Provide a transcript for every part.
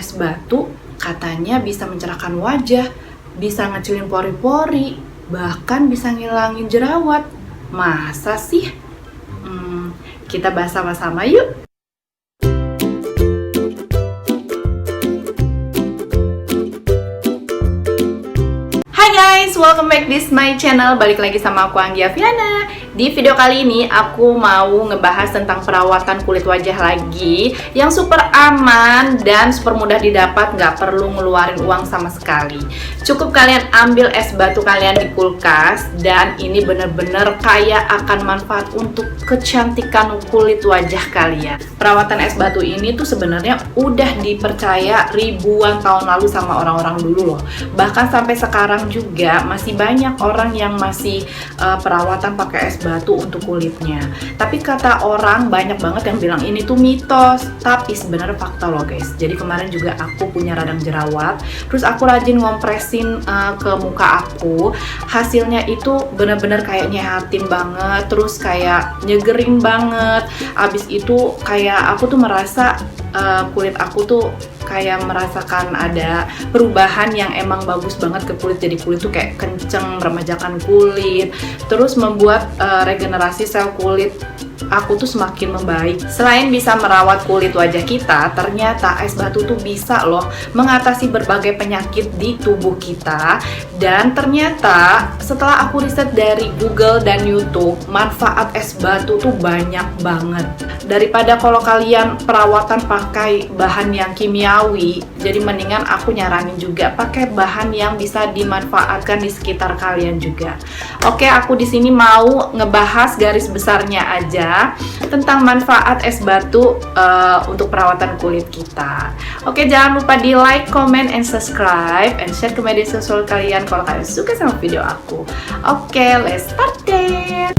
es batu katanya bisa mencerahkan wajah, bisa ngecilin pori-pori, bahkan bisa ngilangin jerawat. Masa sih? Kita bahas sama-sama yuk. Hai guys, welcome back this my channel. Balik lagi sama aku Anggi Aviana. Di video kali ini aku mau ngebahas tentang perawatan kulit wajah lagi yang super aman dan super mudah didapat, nggak perlu ngeluarin uang sama sekali. Cukup kalian ambil es batu kalian di kulkas dan ini bener-bener kaya akan manfaat untuk kecantikan kulit wajah kalian. Perawatan es batu ini tuh sebenarnya udah dipercaya ribuan tahun lalu sama orang-orang dulu loh. Bahkan sampai sekarang juga masih banyak orang yang masih perawatan pakai es batu untuk kulitnya. Tapi kata orang banyak banget yang bilang ini tuh mitos, tapi sebenarnya fakta loh guys. Jadi kemarin juga aku punya radang jerawat, terus aku rajin ngompresin ke muka aku, hasilnya itu bener-bener kayak nyehatin banget, terus kayak nyegerin banget. Abis itu kayak aku tuh merasa kulit aku tuh kayak merasakan ada perubahan yang emang bagus banget ke kulit. Jadi kulit tuh kayak kenceng, meremajakan kulit, terus membuat regenerasi sel kulit aku tuh semakin membaik. Selain bisa merawat kulit wajah kita, ternyata es batu tuh bisa loh mengatasi berbagai penyakit di tubuh kita. Dan ternyata setelah aku riset dari Google dan YouTube, manfaat es batu tuh banyak banget. Daripada kalau kalian perawatan pakai bahan yang kimiawi, jadi mendingan aku nyaranin juga pakai bahan yang bisa dimanfaatkan di sekitar kalian juga. Oke, aku di sini mau ngebahas garis besarnya aja tentang manfaat es batu untuk perawatan kulit kita. Oke, jangan lupa di like, comment, and subscribe, and share ke media sosial kalian kalau kalian suka sama video aku. Oke, let's start it.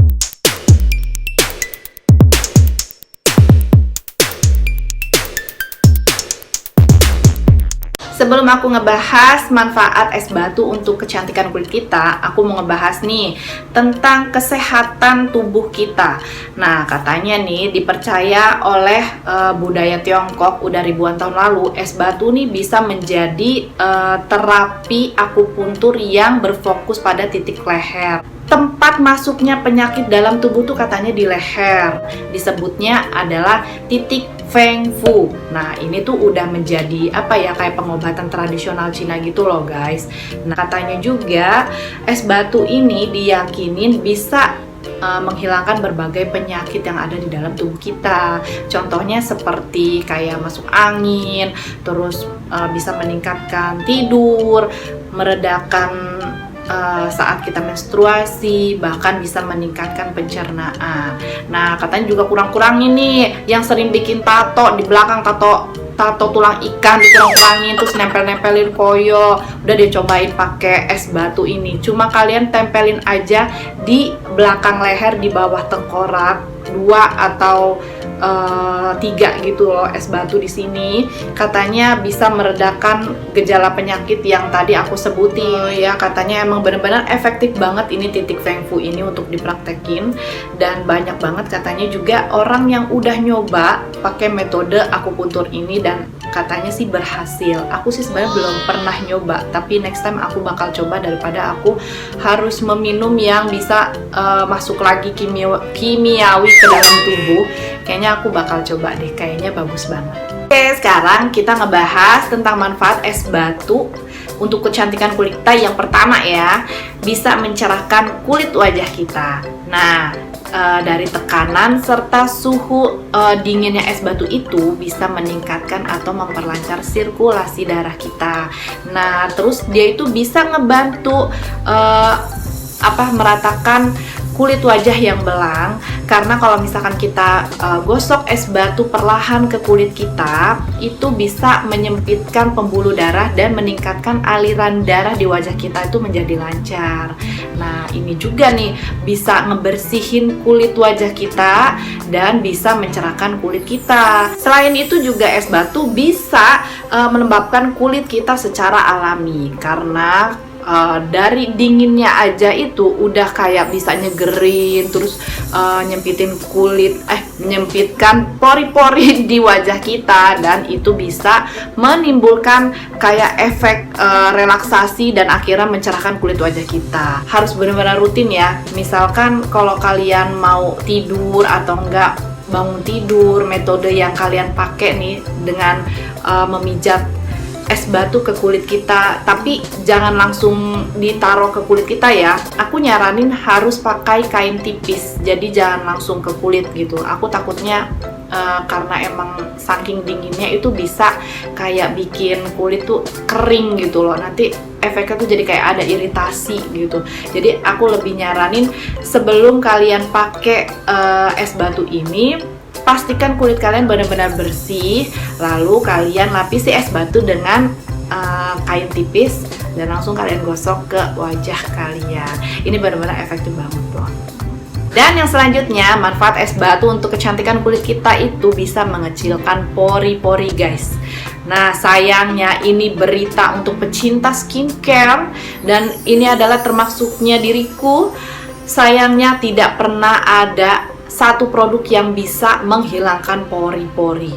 Sebelum aku ngebahas manfaat es batu untuk kecantikan kulit kita, aku mau ngebahas nih tentang kesehatan tubuh kita. Nah, katanya nih dipercaya oleh budaya Tiongkok udah ribuan tahun lalu, es batu nih bisa menjadi terapi akupuntur yang berfokus pada titik leher. Tempat masuknya penyakit dalam tubuh tuh katanya di leher. Disebutnya adalah titik Feng Fu. Nah, ini tuh udah menjadi kayak pengobatan tradisional Cina gitu loh guys. Nah, katanya juga es batu ini diyakinin bisa menghilangkan berbagai penyakit yang ada di dalam tubuh kita. Contohnya seperti kayak masuk angin, terus bisa meningkatkan tidur, meredakan saat kita menstruasi, bahkan bisa meningkatkan pencernaan. Nah, katanya juga kurang-kurangin nih yang sering bikin tato di belakang, tato tulang ikan dikurang-kurangin, terus nempel-nempelin koyo. Udah deh cobain pakai es batu ini. Cuma kalian tempelin aja di belakang leher, di bawah tengkorak, 2 atau 3 gitu loh es batu di sini. Katanya bisa meredakan gejala penyakit yang tadi aku sebutin ya. Katanya emang bener-bener efektif banget ini titik Feng Fu ini untuk dipraktekin. Dan banyak banget katanya juga orang yang udah nyoba pakai metode akupuntur ini dan katanya sih berhasil. Aku sih sebenarnya belum pernah nyoba, tapi next time aku bakal coba daripada aku harus meminum yang bisa masuk lagi kimiawi ke dalam tubuh. Kayaknya aku bakal coba deh, kayaknya bagus banget. Oke, sekarang kita ngebahas tentang manfaat es batu untuk kecantikan kulit kita. Yang pertama ya, bisa mencerahkan kulit wajah kita. Nah, dari tekanan serta suhu dinginnya es batu itu bisa meningkatkan atau memperlancar sirkulasi darah kita. Nah, terus dia itu bisa ngebantu meratakan kulit wajah yang belang, karena kalau misalkan kita gosok es batu perlahan ke kulit kita, itu bisa menyempitkan pembuluh darah dan meningkatkan aliran darah di wajah kita itu menjadi lancar. Nah, ini juga nih bisa ngebersihin kulit wajah kita dan bisa mencerahkan kulit kita. Selain itu juga es batu bisa melembabkan kulit kita secara alami, karena Dari dinginnya aja itu udah kayak bisa nyegerin, terus menyempitkan pori-pori di wajah kita, dan itu bisa menimbulkan kayak efek relaksasi dan akhirnya mencerahkan kulit wajah kita. Harus benar-benar rutin ya. Misalkan kalau kalian mau tidur atau enggak bangun tidur, metode yang kalian pakai nih dengan memijat es batu ke kulit kita, tapi jangan langsung ditaruh ke kulit kita ya. Aku nyaranin harus pakai kain tipis, jadi jangan langsung ke kulit gitu. Aku takutnya karena emang saking dinginnya itu bisa kayak bikin kulit tuh kering gitu loh. Nanti efeknya tuh jadi kayak ada iritasi gitu. Jadi aku lebih nyaranin sebelum kalian pakai es batu ini, pastikan kulit kalian benar-benar bersih, lalu kalian lapisi es batu dengan kain tipis dan langsung kalian gosok ke wajah kalian. Ini benar-benar efektif banget loh. Dan yang selanjutnya, manfaat es batu untuk kecantikan kulit kita itu bisa mengecilkan pori-pori guys. Nah, sayangnya ini berita untuk pecinta skincare, dan ini adalah termasuknya diriku. Sayangnya tidak pernah ada satu produk yang bisa menghilangkan pori-pori.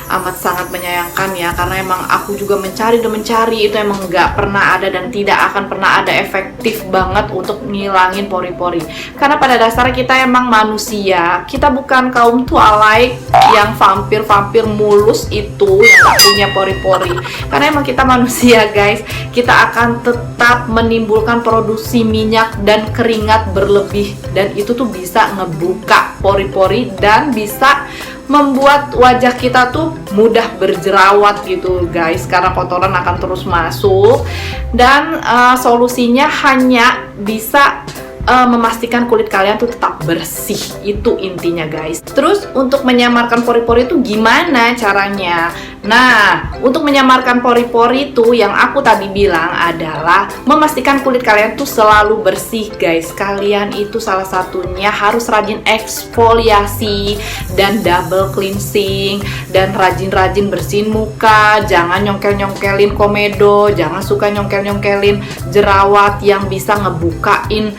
Amat sangat menyayangkan ya, karena emang aku juga mencari dan mencari, itu emang nggak pernah ada dan tidak akan pernah ada efektif banget untuk ngilangin pori-pori. Karena pada dasarnya kita emang manusia, kita bukan kaum Twilight yang vampir-vampir mulus itu yang nggak punya pori-pori. Karena emang kita manusia guys, kita akan tetap menimbulkan produksi minyak dan keringat berlebih, dan itu tuh bisa ngebuka pori-pori dan bisa membuat wajah kita tuh mudah berjerawat gitu guys, karena kotoran akan terus masuk. Dan solusinya hanya bisa memastikan kulit kalian tuh tetap bersih, itu intinya guys. Terus untuk menyamarkan pori-pori itu gimana caranya? Nah, untuk menyamarkan pori-pori itu yang aku tadi bilang adalah memastikan kulit kalian tuh selalu bersih guys. Kalian itu salah satunya harus rajin eksfoliasi dan double cleansing, dan rajin-rajin bersihin muka. Jangan nyongkel-nyongkelin komedo, jangan suka nyongkel-nyongkelin jerawat yang bisa ngebukain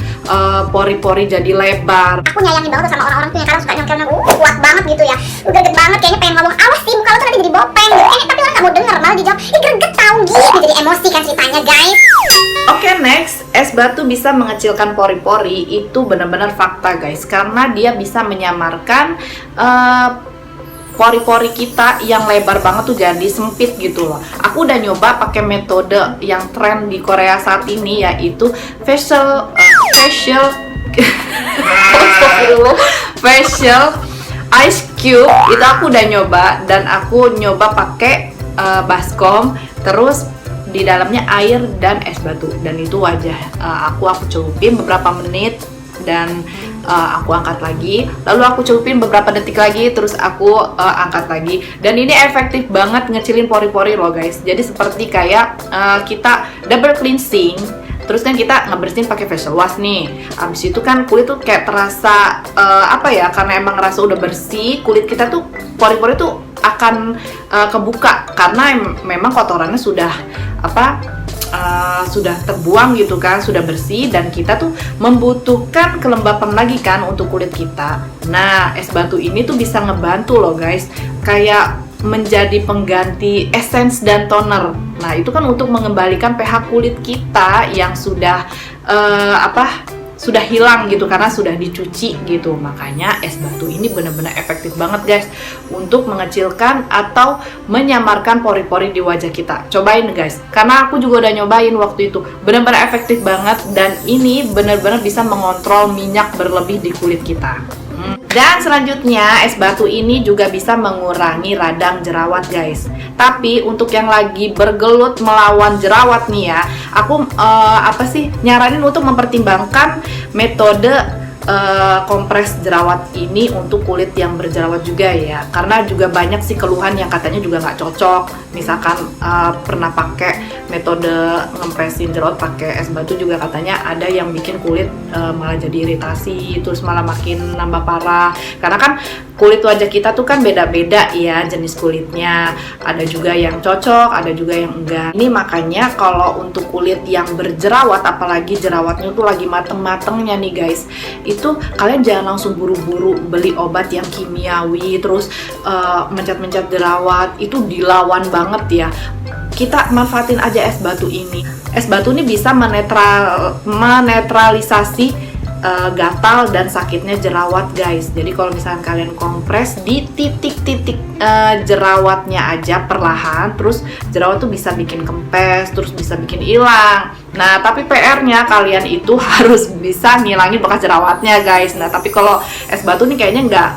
pori-pori jadi lebar. Aku nyayangin banget sama orang-orang tuh yang kadang suka nyongkel kuat banget gitu ya, greget banget, kayaknya pengen ngomong awas sih muka lo tuh nanti jadi bopeng gitu, tapi orang gak mau denger, malah dijawab ih greget tau gitu, jadi emosi kan ceritanya guys. Oke, next, es batu bisa mengecilkan pori-pori, itu benar-benar fakta guys, karena dia bisa menyamarkan pori-pori kita yang lebar banget tuh jadi sempit gitu loh. Aku udah nyoba pakai metode yang tren di Korea saat ini, yaitu facial ice cube. Itu aku udah nyoba, dan aku nyoba pakai baskom, terus di dalamnya air dan es batu, dan itu wajah aku celupin beberapa menit, dan aku angkat lagi, lalu aku celupin beberapa detik lagi, terus aku angkat lagi, dan ini efektif banget ngecilin pori-pori loh guys. Jadi seperti kayak kita double cleansing, terus kan kita ngebersihin pakai facial wash nih. Abis itu kan kulit tuh kayak terasa karena emang ngerasa udah bersih, kulit kita tuh pori-pori tuh akan kebuka karena memang kotorannya sudah sudah terbuang gitu kan, sudah bersih, dan kita tuh membutuhkan kelembapan lagi kan untuk kulit kita. Nah, es batu ini tuh bisa ngebantu loh guys, kayak menjadi pengganti essence dan toner. Nah, itu kan untuk mengembalikan pH kulit kita yang sudah sudah hilang gitu karena sudah dicuci gitu. Makanya es batu ini benar-benar efektif banget guys untuk mengecilkan atau menyamarkan pori-pori di wajah kita. Cobain guys, karena aku juga udah nyobain waktu itu, benar-benar efektif banget, dan ini benar-benar bisa mengontrol minyak berlebih di kulit kita. Dan selanjutnya, es batu ini juga bisa mengurangi radang jerawat guys. Tapi untuk yang lagi bergelut melawan jerawat nih ya, aku nyaranin untuk mempertimbangkan metode kompres jerawat ini untuk kulit yang berjerawat juga ya, karena juga banyak sih keluhan yang katanya juga nggak cocok. Misalkan pernah pakai metode ngempresin jerawat pakai es batu juga katanya ada yang bikin kulit malah jadi iritasi, terus malah makin nambah parah. Karena kan kulit wajah kita tuh kan beda-beda ya jenis kulitnya. Ada juga yang cocok, ada juga yang enggak. Ini makanya kalau untuk kulit yang berjerawat, apalagi jerawatnya tuh lagi mateng-matengnya nih guys, itu kalian jangan langsung buru-buru beli obat yang kimiawi terus mencet-mencet jerawat. Itu dilawan banget ya. Kita manfaatin aja es batu ini. Es batu ini bisa menetralisasi gatal dan sakitnya jerawat guys. Jadi kalau misalnya kalian kompres di titik-titik jerawatnya aja perlahan, terus jerawat tuh bisa bikin kempes, terus bisa bikin hilang. Nah tapi PR-nya kalian itu harus bisa ngilangin bekas jerawatnya guys. Nah tapi kalau es batu nih kayaknya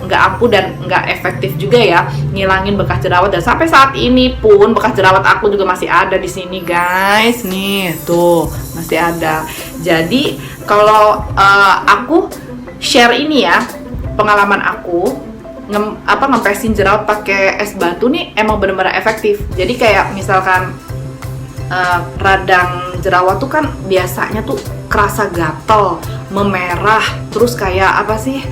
nggak ampuh dan nggak efektif juga ya ngilangin bekas jerawat. Dan sampai saat ini pun bekas jerawat aku juga masih ada di sini guys. Nih tuh masih ada. Jadi kalau aku share ini ya, pengalaman aku ngempesin jerawat pakai es batu nih emang bener-bener efektif. Jadi kayak misalkan radang jerawat tuh kan biasanya tuh kerasa gatel, memerah, terus kayak apa sih,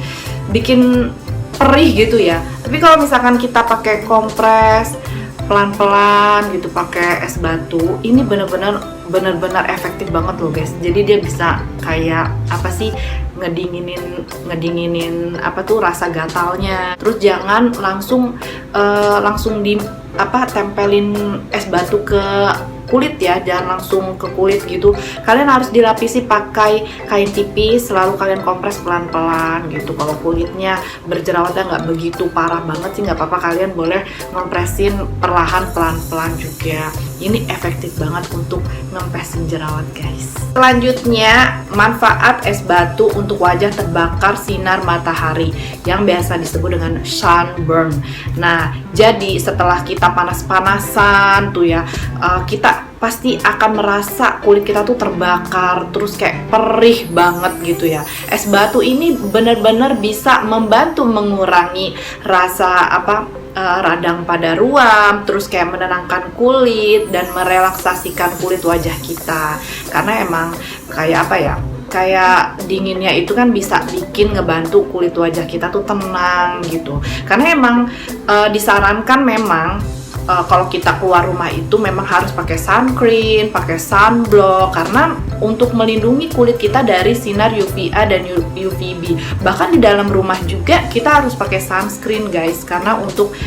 bikin perih gitu ya. Tapi kalau misalkan kita pakai kompres pelan-pelan gitu pakai es batu, ini bener-bener efektif banget loh guys. Jadi dia bisa kayak apa sih, ngedinginin apa tuh rasa gatalnya. Terus jangan langsung tempelin es batu ke kulit ya, jangan langsung ke kulit gitu. Kalian harus dilapisi pakai kain tipis, selalu kalian kompres pelan-pelan gitu. Kalau kulitnya berjerawatnya nggak begitu parah banget sih nggak apa-apa, kalian boleh ngompresin perlahan pelan-pelan juga. Ini efektif banget untuk ngempesin jerawat guys. Selanjutnya, manfaat es batu untuk wajah terbakar sinar matahari yang biasa disebut dengan sunburn. Nah, jadi setelah kita panas-panasan tuh ya, kita pasti akan merasa kulit kita tuh terbakar, terus kayak perih banget gitu ya. Es batu ini benar-benar bisa membantu mengurangi rasa radang pada ruam, terus kayak menenangkan kulit dan merelaksasikan kulit wajah kita. Karena emang kayak dinginnya itu kan bisa bikin ngebantu kulit wajah kita tuh tenang gitu. Karena emang disarankan memang kalau kita keluar rumah itu memang harus pakai sunscreen, pakai sunblock, karena untuk melindungi kulit kita dari sinar UVA dan UVB. Bahkan di dalam rumah juga kita harus pakai sunscreen guys, karena untuk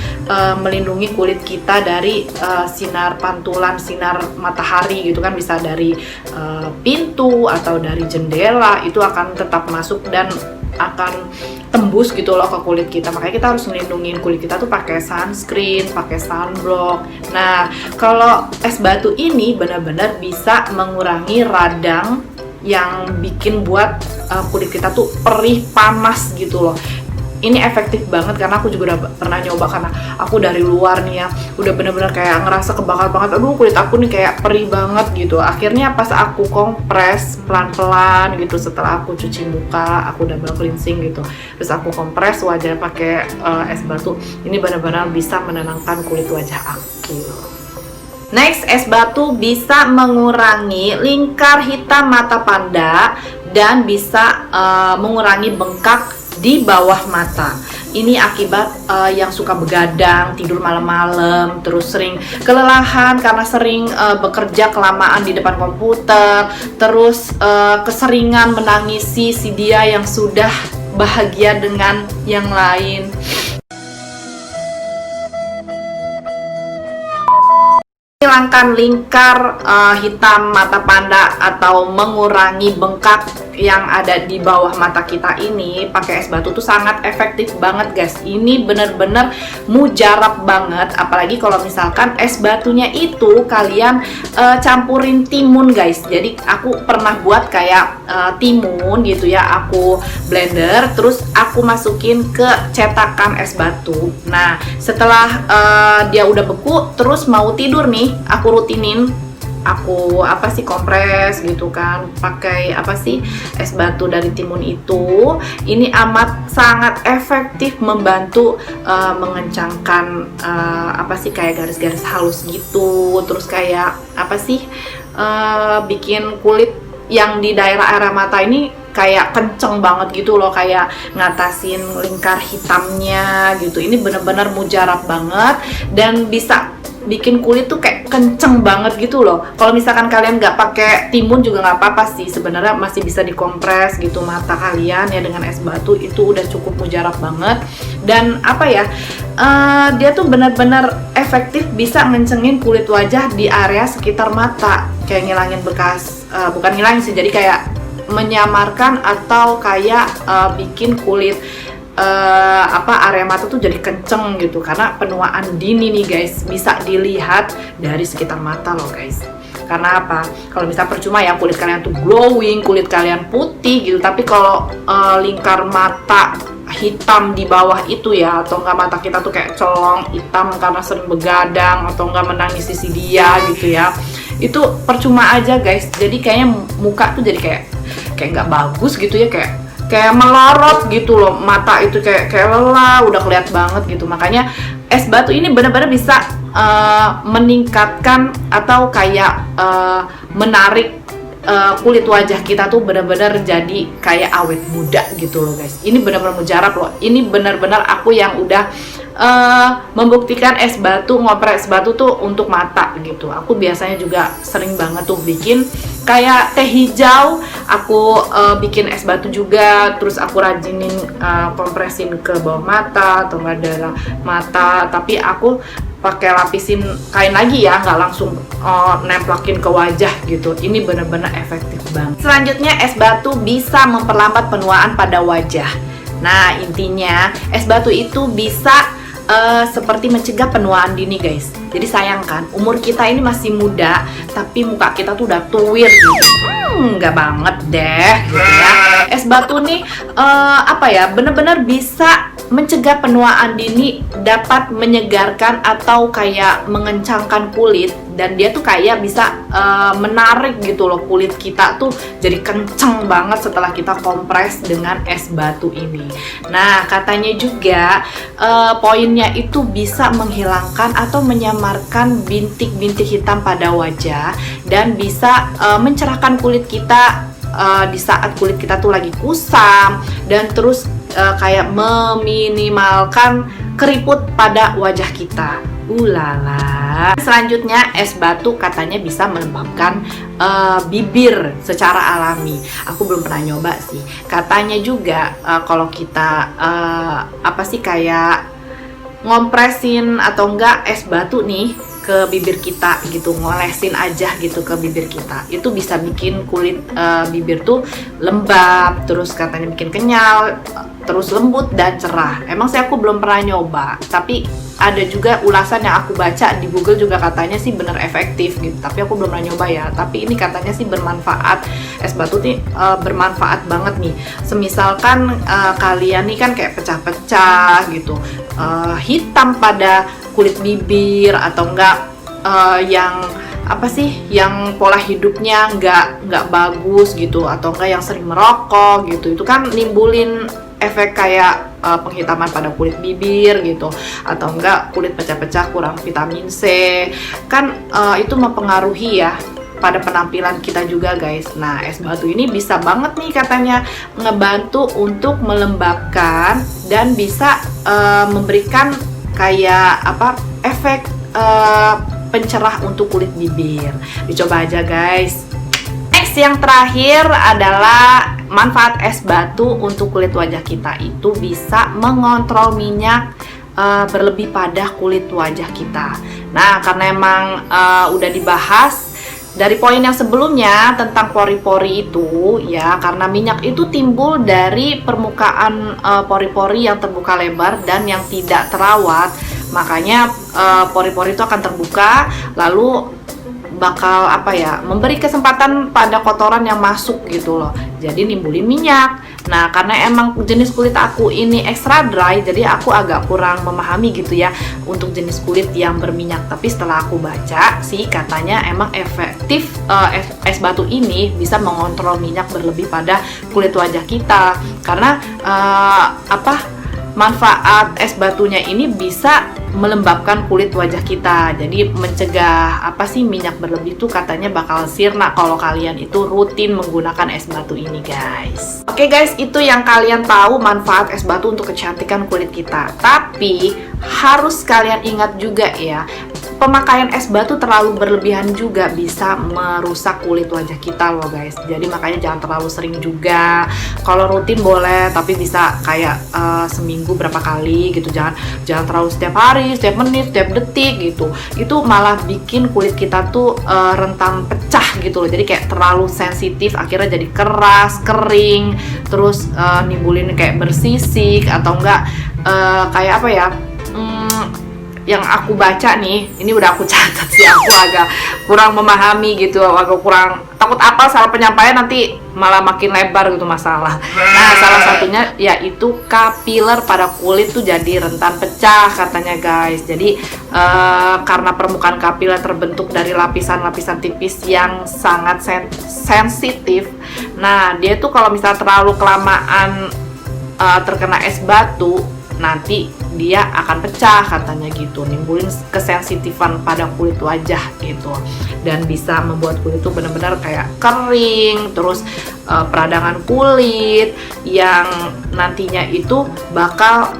melindungi kulit kita dari sinar pantulan sinar matahari gitu kan, bisa dari pintu atau dari jendela, itu akan tetap masuk dan akan tembus gitu loh ke kulit kita. Makanya kita harus melindungi kulit kita tuh pakai sunscreen, pakai sunblock. Nah, kalau es batu ini benar-benar bisa mengurangi radang yang bikin buat kulit kita tuh perih, panas gitu loh. Ini efektif banget karena aku juga udah pernah nyoba, karena aku dari luar nih ya udah bener-bener kayak ngerasa kebakar banget. Aduh, kulit aku nih kayak perih banget gitu. Akhirnya pas aku kompres pelan-pelan gitu, setelah aku cuci muka, aku double cleansing gitu, terus aku kompres wajah pakai es batu, ini benar-benar bisa menenangkan kulit wajah aku. Next, es batu bisa mengurangi lingkar hitam mata panda dan bisa mengurangi bengkak di bawah mata. Ini akibat yang suka begadang, tidur malam-malam, terus sering kelelahan karena sering bekerja kelamaan di depan komputer, terus keseringan menangisi si dia yang sudah bahagia dengan yang lain. Menghilangkan lingkar hitam mata panda atau mengurangi bengkak yang ada di bawah mata kita ini, pakai es batu tuh sangat efektif banget guys. Ini bener-bener mujarab banget, apalagi kalau misalkan es batunya itu kalian campurin timun guys. Jadi aku pernah buat kayak timun gitu ya, aku blender terus aku masukin ke cetakan es batu. Nah setelah dia udah beku, terus mau tidur nih, aku rutinin, aku kompres gitu kan, pakai es batu dari timun itu. Ini amat sangat efektif membantu mengencangkan kayak garis-garis halus gitu, terus kayak bikin kulit yang di daerah area mata ini kayak kenceng banget gitu loh, kayak ngatasin lingkar hitamnya gitu. Ini bener-bener mujarab banget dan bisa bikin kulit tuh kayak kenceng banget gitu loh. Kalau misalkan kalian nggak pakai timun juga nggak apa-apa sih, sebenarnya masih bisa dikompres gitu mata kalian ya dengan es batu, itu udah cukup mujarab banget. Dan apa ya, dia tuh benar-benar efektif bisa ngencengin kulit wajah di area sekitar mata, kayak ngilangin bekas, bukan ngilangin sih, jadi kayak menyamarkan atau kayak bikin kulit area mata tuh jadi kenceng gitu, karena penuaan dini nih guys bisa dilihat dari sekitar mata loh guys. Karena apa? Kalau misalnya percuma ya kulit kalian tuh glowing, kulit kalian putih gitu, tapi kalau lingkar mata hitam di bawah itu ya, atau enggak mata kita tuh kayak celong hitam karena sering begadang atau enggak menangis si dia gitu ya, itu percuma aja guys. Jadi kayaknya muka tuh jadi kayak nggak bagus gitu ya, kayak melorot gitu loh, mata itu kayak lelah, udah kelihatan banget gitu. Makanya es batu ini benar-benar bisa meningkatkan atau kayak menarik kulit wajah kita tuh benar-benar jadi kayak awet muda gitu loh guys. Ini benar-benar mujarab loh. Ini benar-benar aku yang udah membuktikan es batu, ngoprek es batu tuh untuk mata gitu. Aku biasanya juga sering banget tuh bikin kayak teh hijau, aku bikin es batu juga, terus aku rajinin kompresin ke bawah mata atau nggak dalam mata, tapi aku pakai lapisin kain lagi ya, nggak langsung nemplakin ke wajah gitu. Ini bener-bener efektif banget. Selanjutnya, es batu bisa memperlambat penuaan pada wajah. Nah, intinya es batu itu bisa seperti mencegah penuaan dini guys. Jadi sayang kan, umur kita ini masih muda, tapi muka kita tuh udah tuwir gitu. Nggak banget deh gitu ya. Es batu nih bener-bener bisa mencegah penuaan dini, dapat menyegarkan atau kayak mengencangkan kulit, dan dia tuh kayak bisa menarik gitu loh kulit kita tuh jadi kenceng banget setelah kita kompres dengan es batu ini. Nah, katanya juga poinnya itu bisa menghilangkan atau menyamarkan bintik-bintik hitam pada wajah dan bisa mencerahkan kulit kita di saat kulit kita tuh lagi kusam, dan terus kayak meminimalkan keriput pada wajah kita. Ulala. Selanjutnya, es batu katanya bisa melembabkan bibir secara alami. Aku belum pernah nyoba sih. Katanya juga kalau kita kayak ngompresin atau enggak es batu nih ke bibir kita gitu, ngolesin aja gitu ke bibir kita, itu bisa bikin kulit bibir tuh lembab, terus katanya bikin kenyal, terus lembut dan cerah. Emang sih aku belum pernah nyoba, tapi ada juga ulasan yang aku baca di Google juga katanya sih bener efektif gitu, tapi aku belum pernah nyoba ya. Tapi ini katanya sih bermanfaat, es batu nih bermanfaat banget nih. Semisalkan kalian nih kan kayak pecah-pecah gitu, hitam pada kulit bibir, atau enggak yang pola hidupnya nggak bagus gitu, atau enggak yang sering merokok gitu, itu kan nimbulin efek kayak penghitaman pada kulit bibir gitu, atau enggak kulit pecah-pecah kurang vitamin C kan, itu mempengaruhi ya pada penampilan kita juga guys. Nah, es batu ini bisa banget nih katanya ngebantu untuk melembabkan dan bisa memberikan kayak efek pencerah untuk kulit bibir. Dicoba aja guys. Next, yang terakhir adalah manfaat es batu untuk kulit wajah kita itu bisa mengontrol minyak berlebih pada kulit wajah kita. Nah, karena emang udah dibahas dari poin yang sebelumnya tentang pori-pori itu ya, karena minyak itu timbul dari permukaan pori-pori yang terbuka lebar dan yang tidak terawat, makanya pori-pori itu akan terbuka, lalu bakal memberi kesempatan pada kotoran yang masuk gitu loh, jadi nimbulin minyak. Nah, karena emang jenis kulit aku ini extra dry, jadi aku agak kurang memahami gitu ya untuk jenis kulit yang berminyak. Tapi setelah aku baca sih katanya emang efektif, es batu ini bisa mengontrol minyak berlebih pada kulit wajah kita, karena manfaat es batunya ini bisa melembabkan kulit wajah kita. Jadi mencegah minyak berlebih tuh katanya bakal sirna kalau kalian itu rutin menggunakan es batu ini, guys. Oke guys, itu yang kalian tahu manfaat es batu untuk kecantikan kulit kita. Tapi harus kalian ingat juga ya, pemakaian es batu terlalu berlebihan juga bisa merusak kulit wajah kita loh guys. Jadi makanya jangan terlalu sering juga. Kalau rutin boleh, tapi bisa kayak seminggu berapa kali gitu. Jangan terlalu setiap hari, setiap menit, setiap detik gitu. Itu malah bikin kulit kita tuh rentan pecah gitu loh. Jadi kayak terlalu sensitif, akhirnya jadi keras, kering, terus nimbulin kayak bersisik atau enggak kayak apa ya? Yang aku baca nih, ini udah aku catat sih, aku agak kurang memahami gitu, agak kurang takut apa salah penyampaian nanti malah makin lebar gitu masalah. Nah, salah satunya yaitu kapiler pada kulit tuh jadi rentan pecah katanya guys. Jadi karena permukaan kapiler terbentuk dari lapisan-lapisan tipis yang sangat sensitif. Nah, dia tuh kalau misalnya terlalu kelamaan terkena es batu, nanti dia akan pecah katanya gitu, nimbulin kesensitifan pada kulit wajah gitu, dan bisa membuat kulit itu benar-benar kayak kering, terus peradangan kulit yang nantinya itu bakal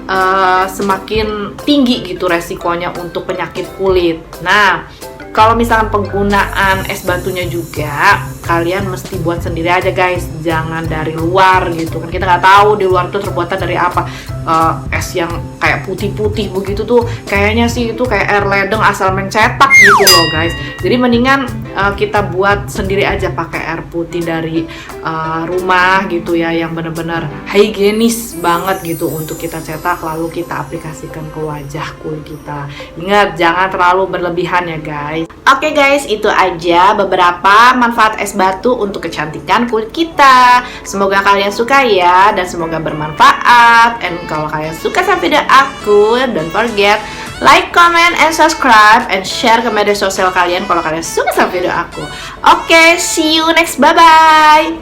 semakin tinggi gitu resikonya untuk penyakit kulit. Nah, kalau misalkan penggunaan es batunya juga, kalian mesti buat sendiri aja guys, jangan dari luar gitu kan. Kita nggak tahu di luar tuh terbuatan dari apa. Es yang kayak putih-putih begitu tuh kayaknya sih itu kayak air ledeng asal mencetak gitu loh guys. Jadi mendingan kita buat sendiri aja pakai air putih dari rumah gitu ya, yang benar-benar higienis banget gitu untuk kita cetak lalu kita aplikasikan ke wajah kulit kita. Ingat, jangan terlalu berlebihan ya guys. Oke guys, itu aja beberapa manfaat es batu untuk kecantikan kulit kita. Semoga kalian suka ya, dan semoga bermanfaat. And kalau kalian suka sama video aku, don't forget like, comment, and subscribe, and share ke media sosial kalian kalau kalian suka sama video aku. Oke, see you next, bye-bye.